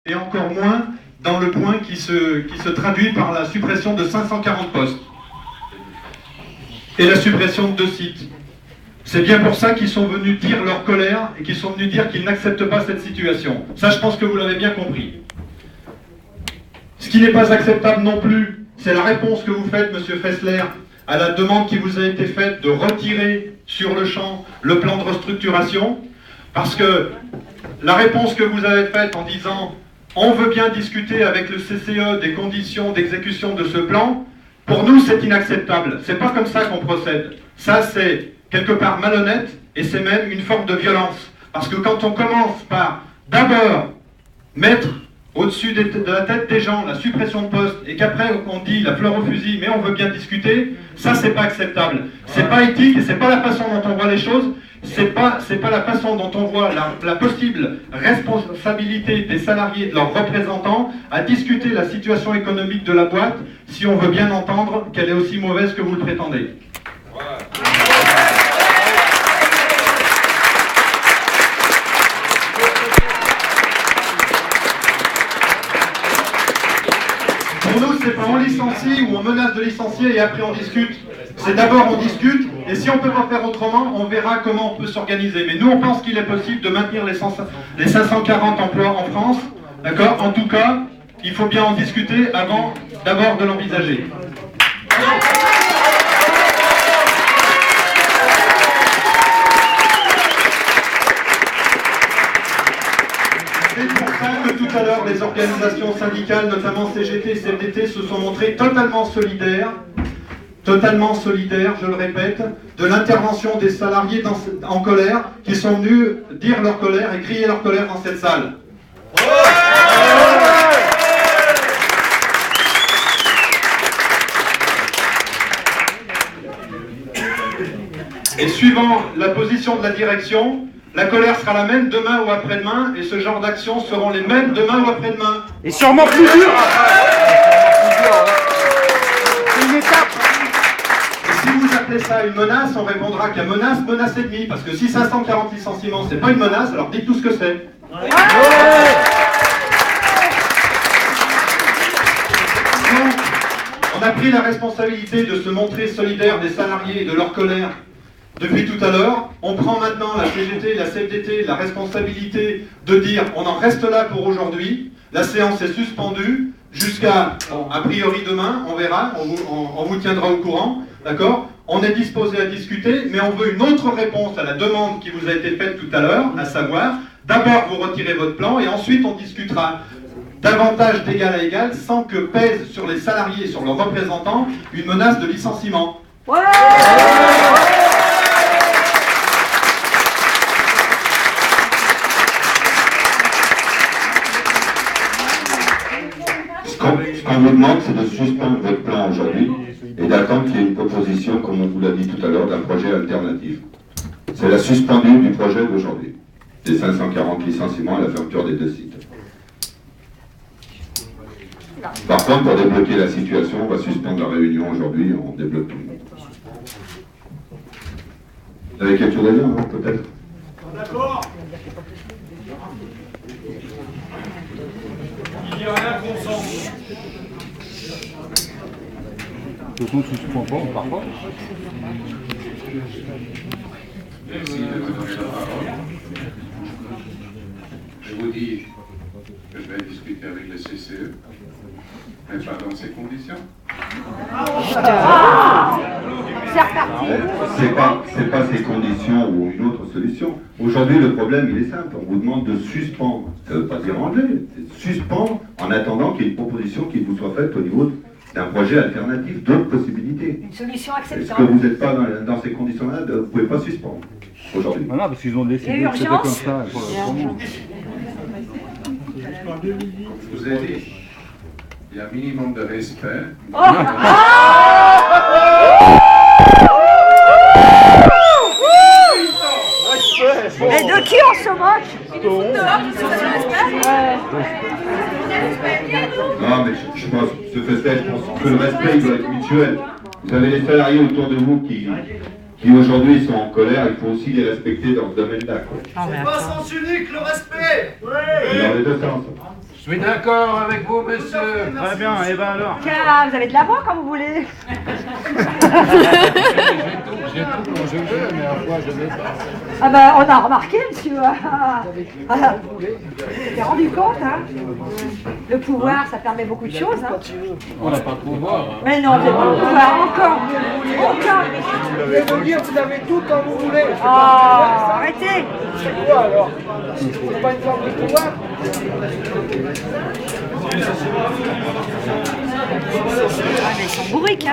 et encore moins dans le point qui se traduit par la suppression de 540 postes et la suppression de 2 sites. C'est bien pour ça qu'ils sont venus dire leur colère et qu'ils sont venus dire qu'ils n'acceptent pas cette situation. Ça, je pense que vous l'avez bien compris. Ce qui n'est pas acceptable non plus, c'est la réponse que vous faites, Monsieur Fessler, à la demande qui vous a été faite de retirer sur le champ le plan de restructuration, parce que la réponse que vous avez faite en disant « on veut bien discuter avec le CCE des conditions d'exécution de ce plan », pour nous c'est inacceptable. C'est pas comme ça qu'on procède. Ça c'est quelque part malhonnête et c'est même une forme de violence. Parce que quand on commence par d'abord mettre au-dessus de la tête des gens la suppression de postes et qu'après on dit la fleur au fusil mais on veut bien discuter, ça c'est pas acceptable. C'est pas éthique et c'est pas la façon dont on voit les choses, c'est pas la façon dont on voit la possible responsabilité des salariés et de leurs représentants à discuter la situation économique de la boîte si on veut bien entendre qu'elle est aussi mauvaise que vous le prétendez. Pour nous, c'est pas on licencie ou on menace de licencier et après on discute. C'est d'abord on discute et si on peut pas faire autrement, on verra comment on peut s'organiser. Mais nous, on pense qu'il est possible de maintenir les 540 emplois en France. D'accord ? En tout cas, il faut bien en discuter avant d'abord de l'envisager. C'est pour ça que tout à l'heure, les organisations syndicales, notamment CGT et CFDT, se sont montrées totalement solidaires, je le répète, de l'intervention des salariés en colère, qui sont venus dire leur colère et crier leur colère dans cette salle. Et suivant la position de la direction, la colère sera la même demain ou après-demain, et ce genre d'actions seront les mêmes demain ou après-demain. Et sûrement plus dur. C'est une étape. Et si vous appelez ça une menace, on répondra qu'à menace, menace et demie. Parce que si 540 licenciements, c'est pas une menace, alors dites tout ce que c'est. Donc, on a pris la responsabilité de se montrer solidaire des salariés et de leur colère depuis tout à l'heure. On prend maintenant la CGT, la CFDT, la responsabilité de dire on en reste là pour aujourd'hui. La séance est suspendue jusqu'à, a priori demain, on verra, on vous tiendra au courant, d'accord ? On est disposé à discuter, mais on veut une autre réponse à la demande qui vous a été faite tout à l'heure, à savoir, d'abord vous retirez votre plan et ensuite on discutera davantage d'égal à égal sans que pèse sur les salariés et sur leurs représentants une menace de licenciement. Ouais. Ce qu'on vous demande, c'est de suspendre votre plan aujourd'hui et d'attendre qu'il y ait une proposition, comme on vous l'a dit tout à l'heure, d'un projet alternatif. C'est la suspendue du projet d'aujourd'hui, des 540 licenciements et la fermeture des 2 sites. Par contre, pour débloquer la situation, on va suspendre la réunion aujourd'hui, on débloque tout le monde. Vous avez quelque chose à dire, non, peut-être ? D'accord. Il y a un consensus. Le compte ne se prend pas, on part pas. Merci de me donner la parole. Je vous dis que je vais discuter avec le CCE, mais pas dans ces conditions. C'est pas ces conditions ou une autre solution. Aujourd'hui, le problème, il est simple. On vous demande de suspendre. Ça ne veut pas dire enlever. C'est suspendre en attendant qu'il y ait une proposition qui vous soit faite au niveau d'un projet alternatif, d'autres possibilités. Une solution Est-ce acceptable. que vous n'êtes pas dans ces conditions-là, vous ne pouvez pas suspendre aujourd'hui. Voilà, parce qu'ils ont décidé que c'était comme ça. Comme je vous ai dit, il y a un minimum de respect. Et de qui on se moque? Non, mais je pense, ce fait, je pense que le respect, il doit être mutuel. Vous avez les salariés autour de vous qui aujourd'hui sont en colère, il faut aussi les respecter dans ce domaine-là. C'est pas sens unique, le respect. Dans les deux sens. Je suis d'accord avec vous, monsieur. Très bien, et ben alors. Tiens, vous avez de la voix quand vous voulez. J'ai tout quand je veux, mais à quoi je n'ai pas. Ah ben, on a remarqué, monsieur. Tu t'es rendu compte, hein? Le pouvoir, ça permet beaucoup de choses, hein? On n'a pas de pouvoir. Mais non, vous n'avez pas le pouvoir, encore. Encore. Je vais vous dire, vous avez tout quand vous voulez. Oh, arrêtez. C'est quoi alors? C'est pas une forme de pouvoir? Ah, mais ils sont bourriques, hein.